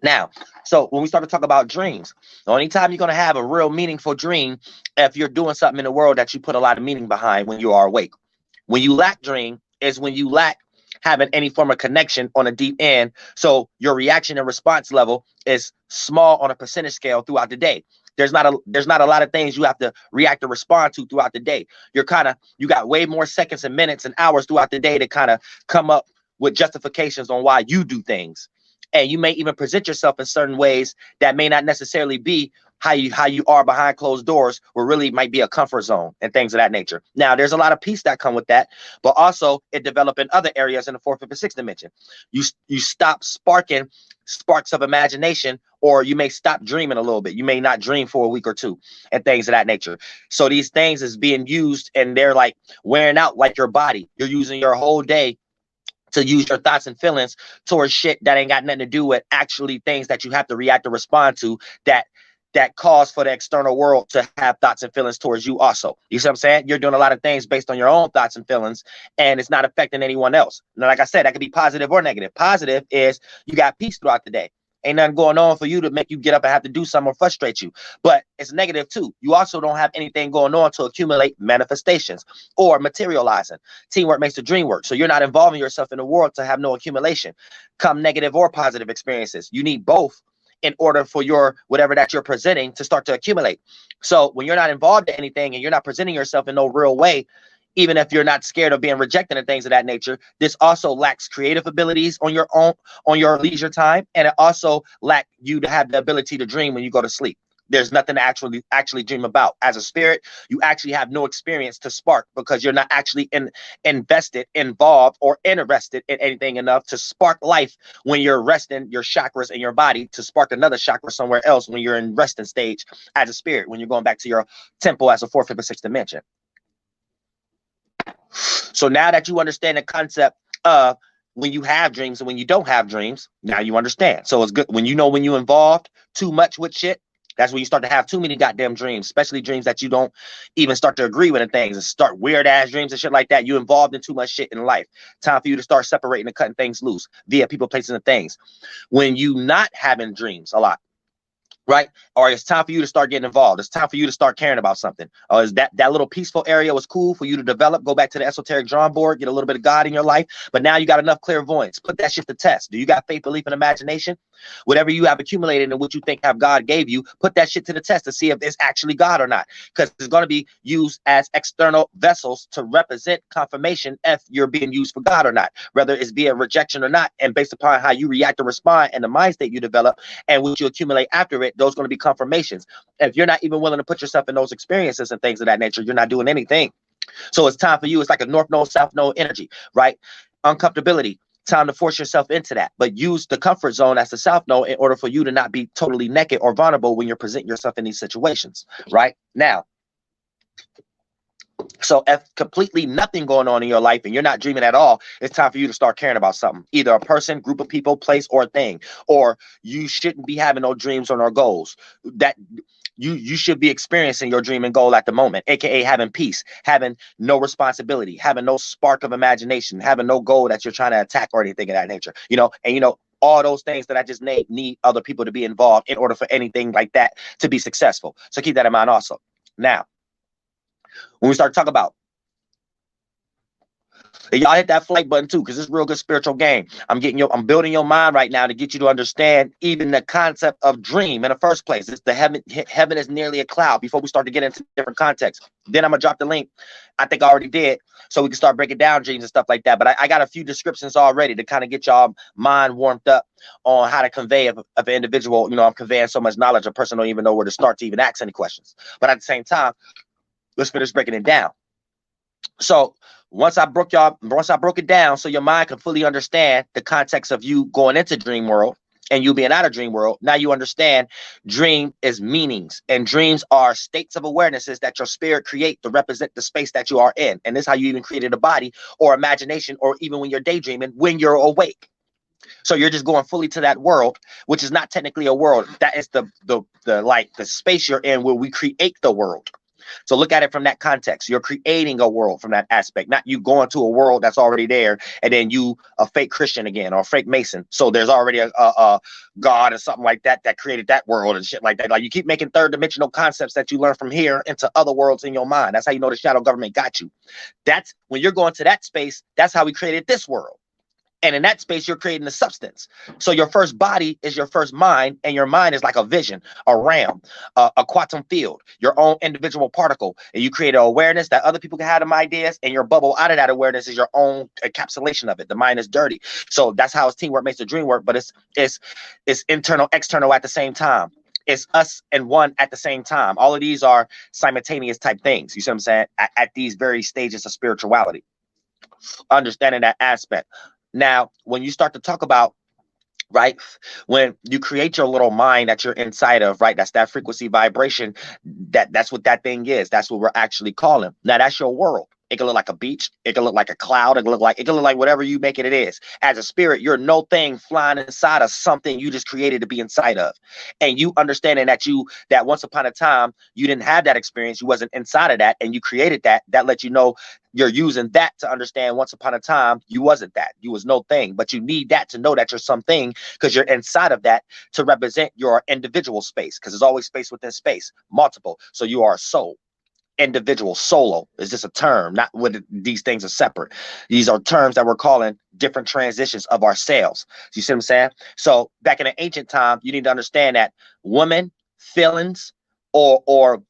Now, so when we start to talk about dreams, the only time you're going to have a real meaningful dream if you're doing something in the world that you put a lot of meaning behind when you are awake. When you lack dream is when you lack having any form of connection on a deep end. So your reaction and response level is small on a percentage scale throughout the day. There's not a lot of things you have to react or respond to throughout the day. You got way more seconds and minutes and hours throughout the day to kind of come up with justifications on why you do things. And you may even present yourself in certain ways that may not necessarily be how you are behind closed doors, where really might be a comfort zone and things of that nature. Now, there's a lot of peace that come with that, but also it develop in other areas in the fourth, fifth, and sixth dimension. You stop sparking sparks of imagination, or you may stop dreaming a little bit. You may not dream for a week or two and things of that nature. So these things is being used and they're like wearing out like your body. You're using your whole day to use your thoughts and feelings towards shit that ain't got nothing to do with actually things that you have to react or respond to, that cause for the external world to have thoughts and feelings towards you also. You see what I'm saying? You're doing a lot of things based on your own thoughts and feelings, and it's not affecting anyone else. Now, like I said, that could be positive or negative. Positive is you got peace throughout the day. Ain't nothing going on for you to make you get up and have to do something or frustrate you. But it's negative too. You also don't have anything going on to accumulate manifestations or materializing. Teamwork makes the dream work. So you're not involving yourself in the world to have no accumulation. Come negative or positive experiences. You need both in order for your whatever that you're presenting to start to accumulate. So when you're not involved in anything and you're not presenting yourself in no real way, even if you're not scared of being rejected and things of that nature, this also lacks creative abilities on your own, on your leisure time. And it also lacks you to have the ability to dream when you go to sleep. There's nothing to actually dream about. As a spirit, you actually have no experience to spark because you're not actually invested, involved, or interested in anything enough to spark life when you're resting your chakras in your body to spark another chakra somewhere else when you're in resting stage as a spirit, when you're going back to your temple as a fourth, fifth, and sixth dimension. So now that you understand the concept of when you have dreams and when you don't have dreams, now you understand. So it's good when you know when you involved too much with shit. That's when you start to have too many goddamn dreams, especially dreams that you don't even start to agree with and things, and start weird ass dreams and shit like that. You involved in too much shit in life. Time for you to start separating and cutting things loose via people, places, and things. When you not having dreams a lot, right? Or it's time for you to start getting involved. It's time for you to start caring about something. Or is that little peaceful area was cool for you to develop, go back to the esoteric drawing board, get a little bit of God in your life, but now you got enough clairvoyance. Put that shit to test. Do you got faith, belief, and imagination? Whatever you have accumulated and what you think have God gave you, put that shit to the test to see if it's actually God or not. Because it's going to be used as external vessels to represent confirmation if you're being used for God or not, whether it's via rejection or not. And based upon how you react or respond and the mind state you develop and what you accumulate after it, those are going to be confirmations. If you're not even willing to put yourself in those experiences and things of that nature, you're not doing anything. So it's time for you. It's like a north node, south node energy, right? Uncomfortability. Time to force yourself into that, but use the comfort zone as the south node in order for you to not be totally naked or vulnerable when you're presenting yourself in these situations, right? Now, so if completely nothing going on in your life and you're not dreaming at all, it's time for you to start caring about something, either a person, group of people, place, or a thing. Or you shouldn't be having no dreams or no goals. That you should be experiencing your dream and goal at the moment, aka having peace, having no responsibility, having no spark of imagination, having no goal that you're trying to attack or anything of that nature. All those things that I just named need other people to be involved in order for anything like that to be successful. So keep that in mind also. Now, when we start talking about, y'all hit that flight button too, because it's real good spiritual game. I'm building your mind right now to get you to understand even the concept of dream in the first place. It's the heaven is nearly a cloud before we start to get into different contexts. Then I'm gonna drop the link. I think I already did, so we can start breaking down dreams and stuff like that. But I got a few descriptions already to kind of get y'all mind warmed up on how to convey of an individual. I'm conveying so much knowledge, a person don't even know where to start to even ask any questions. But at the same time, let's finish breaking it down. So once I broke it down so your mind can fully understand the context of you going into dream world and you being out of dream world, now you understand dream is meanings, and dreams are states of awarenesses that your spirit create to represent the space that you are in. And this is how you even created a body or imagination, or even when you're daydreaming, when you're awake. So you're just going fully to that world, which is not technically a world. That is the space you're in where we create the world. So look at it from that context. You're creating a world from that aspect, not you going to a world that's already there and then you a fake Christian again or a fake Mason. So there's already a God or something like that that created that world and shit like that. Like you keep making third dimensional concepts that you learn from here into other worlds in your mind. That's how you know the shadow government got you. That's when you're going to that space. That's how we created this world. And in that space, you're creating the substance. So your first body is your first mind, and your mind is like a vision, a realm, a quantum field, your own individual particle. And you create an awareness that other people can have them ideas, and your bubble out of that awareness is your own encapsulation of it. The mind is dirty. So that's how it's teamwork makes the dream work, but it's internal, external at the same time. It's us and one at the same time. All of these are simultaneous type things. You see what I'm saying? At these very stages of spirituality, understanding that aspect. Now, when you start to talk about, right, when you create your little mind that you're inside of, right, that's that frequency vibration, that's what that thing is. That's what we're actually calling. Now, that's your world. It can look like a beach. It can look like a cloud. It can look like whatever you make it is. As a spirit, you're no thing flying inside of something you just created to be inside of. And you understanding that once upon a time, you didn't have that experience. You wasn't inside of that and you created that. That lets you know you're using that to understand once upon a time, you wasn't that. You was no thing. But you need that to know that you're something because you're inside of that to represent your individual space because there's always space within space, multiple. So you are a soul. Individual, solo is just a term, not what these things are separate. These are terms that we're calling different transitions of ourselves. You see what I'm saying? So back in the ancient time, you need to understand that women feelings or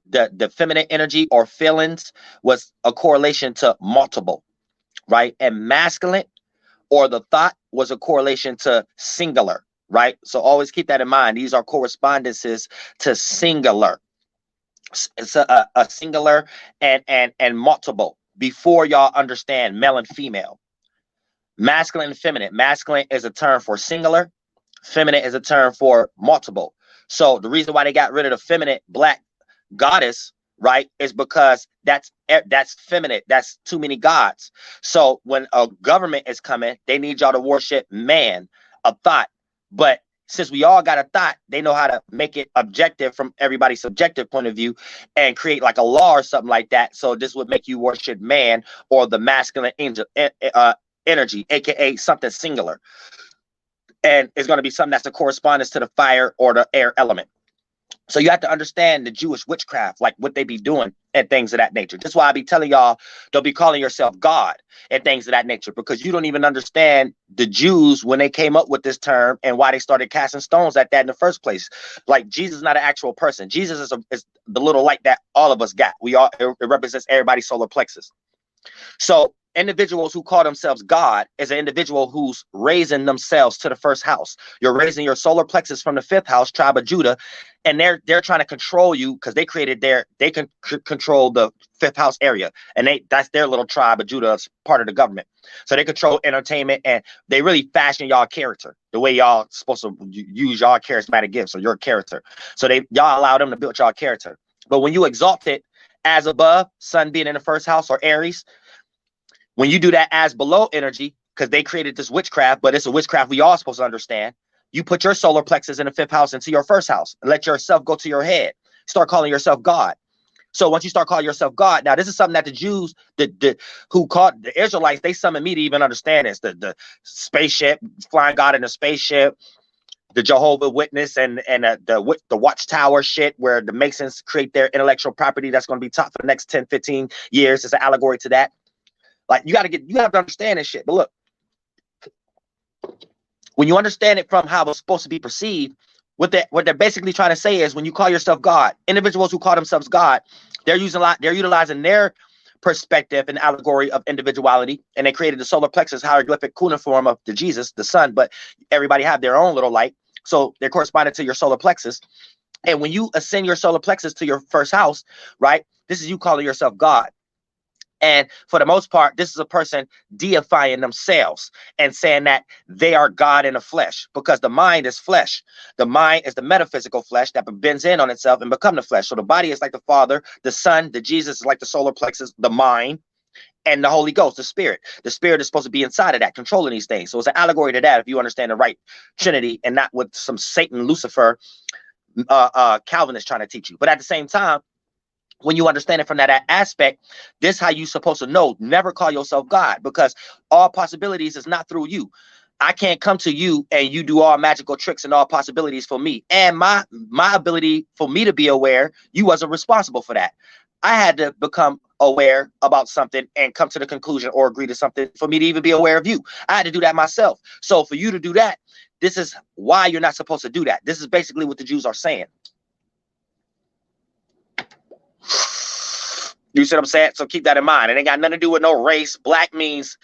the feminine energy or feelings was a correlation to multiple, right? And masculine or the thought was a correlation to singular, right? So always keep that in mind. These are correspondences to singular. It's a singular and multiple before y'all understand male and female, masculine and feminine. Masculine is a term for singular, feminine is a term for multiple. So the reason why they got rid of the feminine black goddess, right, is because that's feminine. That's too many gods. So when a government is coming, they need y'all to worship man, a thought. But since we all got a thought, they know how to make it objective from everybody's subjective point of view and create like a law or something like that. So this would make you worship man or the masculine angel, energy, aka something singular. And it's going to be something that's a correspondence to the fire or the air element. So you have to understand the Jewish witchcraft, like what they be doing and things of that nature. That's why I be telling y'all, don't be calling yourself God and things of that nature, because you don't even understand the Jews when they came up with this term and why they started casting stones at that in the first place. Like Jesus is not an actual person. Jesus is the little light that all of us got. It represents everybody's solar plexus. So individuals who call themselves God is an individual who's raising themselves to the first house. You're raising your solar plexus from the fifth house, tribe of Judah, and they're trying to control you because they can control the fifth house area, and that's their little tribe of Judah, part of the government. So they control entertainment, and they really fashion y'all character the way y'all supposed to use y'all charismatic gifts or your character. So y'all allow them to build y'all character. But when you exalt it as above, sun being in the first house or Aries, when you do that as below energy, because they created this witchcraft, but it's a witchcraft we all supposed to understand. You put your solar plexus in the fifth house into your first house and let yourself go to your head. Start calling yourself God. So once you start calling yourself God, now this is something that the Jews, who called the Israelites, they summoned me to even understand this. The spaceship, flying God in a spaceship, the Jehovah Witness and the Watchtower shit, where the Masons create their intellectual property that's going to be taught for the next 10, 15 years. It's an allegory to that. Like you have to understand this shit. But look, when you understand it from how it's supposed to be perceived, what they're basically trying to say is when you call yourself God, individuals who call themselves God, they're utilizing their perspective and allegory of individuality, and they created the solar plexus hieroglyphic cuneiform of the Jesus, the sun, but everybody have their own little light. So they're corresponding to your solar plexus. And when you ascend your solar plexus to your first house, right, this is you calling yourself God. And for the most part, this is a person deifying themselves and saying that they are God in the flesh, because the mind is flesh. The mind is the metaphysical flesh that bends in on itself and become the flesh. So the body is like the Father, the Son, the Jesus is like the solar plexus, the mind, and the Holy Ghost, the Spirit. The Spirit is supposed to be inside of that, controlling these things. So it's an allegory to that if you understand the right Trinity and not what some Satan, Lucifer, Calvin is trying to teach you. But at the same time, When you understand it from that aspect, this is how you supposed to know. Never call yourself God, because all possibilities is not through you. I can't come to you and you do all magical tricks and all possibilities for me. And my ability for me to be aware, you wasn't responsible for that. I had to become aware about something and come to the conclusion or agree to something for me to even be aware of you. I had to do that myself. So for you to do that, this is why you're not supposed to do that. This is basically what the Jews are saying. You see what I'm saying? So keep that in mind. It ain't got nothing to do with no race. Black means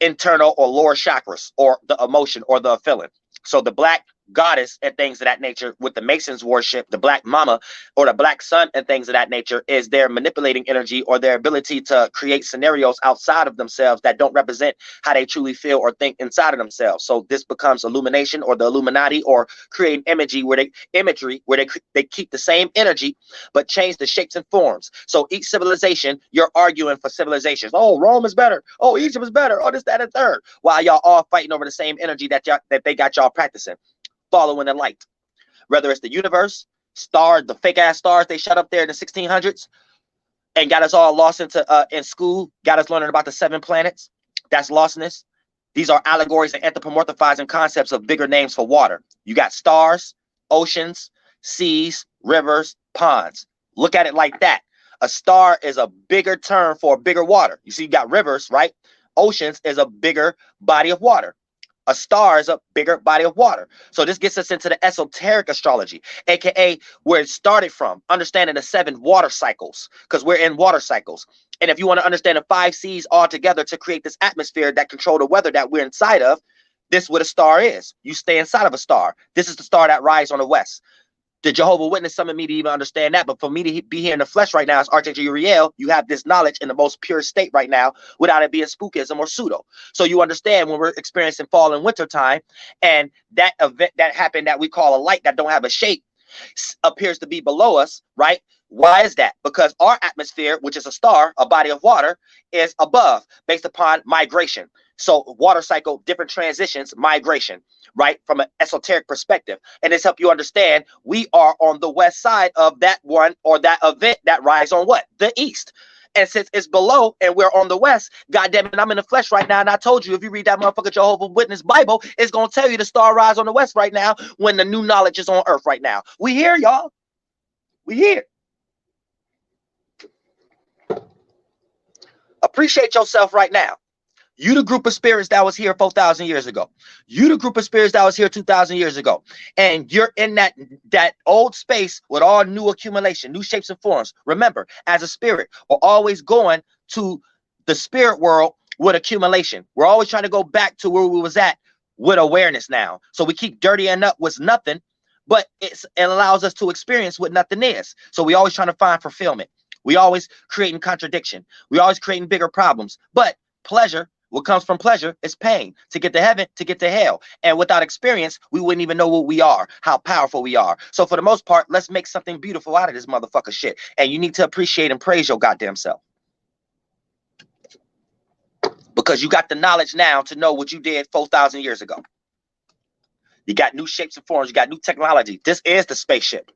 internal or lower chakras, or the emotion or the feeling. So the black goddess and things of that nature with the Masons worship, the black mama or the black sun and things of that nature, is their manipulating energy or their ability to create scenarios outside of themselves that don't represent how they truly feel or think inside of themselves. So this becomes illumination or the Illuminati, or creating imagery where they keep the same energy but change the shapes and forms. So each civilization, you're arguing for civilizations. Oh, Rome is better. Oh, Egypt is better. Oh, this, that, and third. While y'all all fighting over the same energy that they got y'all practicing, following the light. Whether it's the universe, stars, the fake ass stars they shut up there in the 1600s and got us all lost into in school, got us learning about the 7 planets. That's lostness. These are allegories and anthropomorphizing concepts of bigger names for water. You got stars, oceans, seas, rivers, ponds. Look at it like that. A star is a bigger term for bigger water. You see, you got rivers, right? Oceans is a bigger body of water. A star is a bigger body of water. So this gets us into the esoteric astrology, aka where it started from, understanding the 7 water cycles, because we're in water cycles. And if you want to understand the 5 C's all together to create this atmosphere that control the weather that we're inside of, this is what a star is. You stay inside of a star. This is the star that rises on the west. The Jehovah's Witness summoned me to even understand that. But for me to be here in the flesh right now as Archangel Uriel, you have this knowledge in the most pure state right now without it being spookism or pseudo. So you understand when we're experiencing fall and winter time, and that event that happened that we call a light that don't have a shape appears to be below us, right? Why is that? Because our atmosphere, which is a star, a body of water, is above based upon migration. So water cycle, different transitions, migration, right? From an esoteric perspective. And this help you understand we are on the west side of that one or that event that rises on what? The east. And since it's below and we're on the west, goddamn it, I'm in the flesh right now. And I told you, if you read that motherfucker Jehovah's Witness Bible, it's going to tell you the star rise on the west right now when the new knowledge is on earth right now. We here, y'all. We here. Appreciate yourself right now. You the group of spirits that was here 4,000 years ago. You the group of spirits that was here 2,000 years ago. And you're in that old space with all new accumulation, new shapes and forms. Remember, as a spirit, we're always going to the spirit world with accumulation. We're always trying to go back to where we was at with awareness now. So we keep dirtying up what's nothing, but it allows us to experience what nothing is. So we always trying to find fulfillment. We always creating contradiction. We always creating bigger problems. But pleasure, what comes from pleasure is pain. To get to heaven, to get to hell. And without experience, we wouldn't even know what we are, how powerful we are. So for the most part, let's make something beautiful out of this motherfucker shit. And you need to appreciate and praise your goddamn self. Because you got the knowledge now to know what you did 4,000 years ago. You got new shapes and forms. You got new technology. This is the spaceship.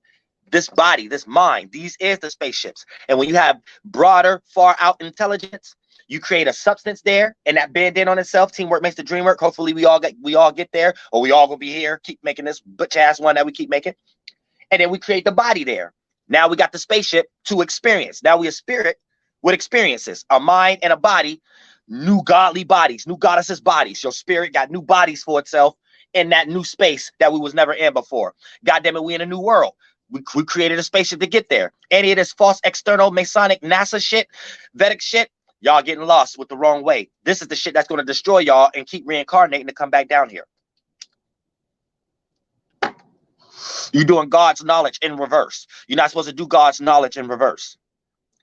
This body, this mind, these is the spaceships. And when you have broader, far out intelligence, you create a substance there, and that bend in on itself. Teamwork makes the dream work. Hopefully we all get there, or we all gonna be here, keep making this butch ass one that we keep making. And then we create the body there. Now we got the spaceship to experience. Now we a spirit with experiences, a mind and a body, new godly bodies, new goddesses bodies. Your spirit got new bodies for itself in that new space that we was never in before. God damn it, we in a new world. We created a spaceship to get there. Any of this false external Masonic NASA shit, Vedic shit, y'all getting lost with the wrong way. This is the shit that's going to destroy y'all and keep reincarnating to come back down here. You're doing God's knowledge in reverse. You're not supposed to do God's knowledge in reverse.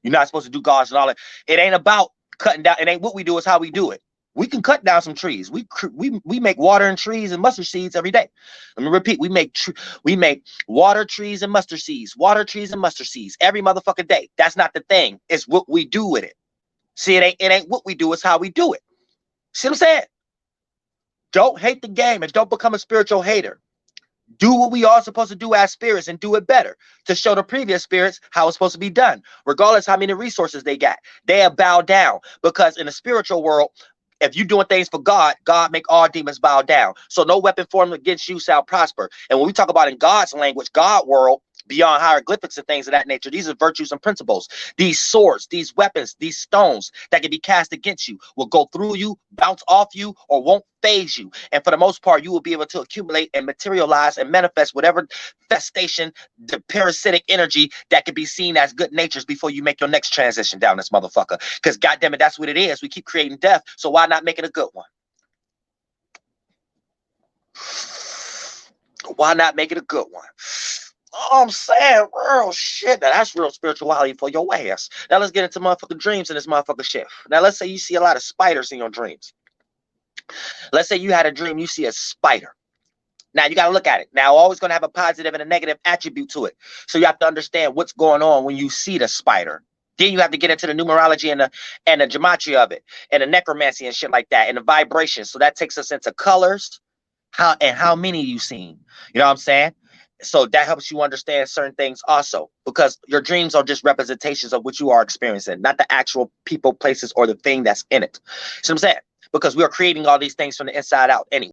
You're not supposed to do God's knowledge. It ain't about cutting down. It ain't what we do, it's how we do it. We can cut down some trees. We make water and trees and mustard seeds every day. Let me repeat. We make water, trees, and mustard seeds. Water, trees, and mustard seeds every motherfucking day. That's not the thing. It's what we do with it. See, it ain't what we do. It's how we do it. See what I'm saying? Don't hate the game and don't become a spiritual hater. do what we are supposed to do as spirits and do it better to show the previous spirits how it's supposed to be done, regardless how many resources they got. They have bowed down, because in the spiritual world, if you're doing things for God, God make all demons bow down. So no weapon formed against you shall prosper. And when we talk about in God's language, God world, beyond hieroglyphics and things of that nature, these are virtues and principles. These swords, these weapons, these stones that can be cast against you will go through you, bounce off you, or won't phase you. And for the most part, you will be able to accumulate and materialize and manifest whatever festation, the parasitic energy that can be seen as good natures before you make your next transition down this motherfucker. Because goddamn it, that's what it is. We keep creating death, so why not make it a good one? Why not make it a good one? Oh, I'm saying real shit. Now, that's real spirituality for your ass. Now let's get into motherfucking dreams in this motherfucking shit. Now let's say you see a lot of spiders in your dreams. Let's say you had a dream, you see a spider. Now you got to look at it. Now, always going to have a positive and a negative attribute to it. So you have to understand what's going on when you see the spider. Then you have to get into the numerology and the gematria of it, and the necromancy and shit like that, and the vibration. So that takes us into colors, how many you seen. You know what I'm saying? So that helps you understand certain things also, because your dreams are just representations of what you are experiencing, not the actual people, places, or the thing that's in it. See what I'm saying? Because we are creating all these things from the inside out anyway.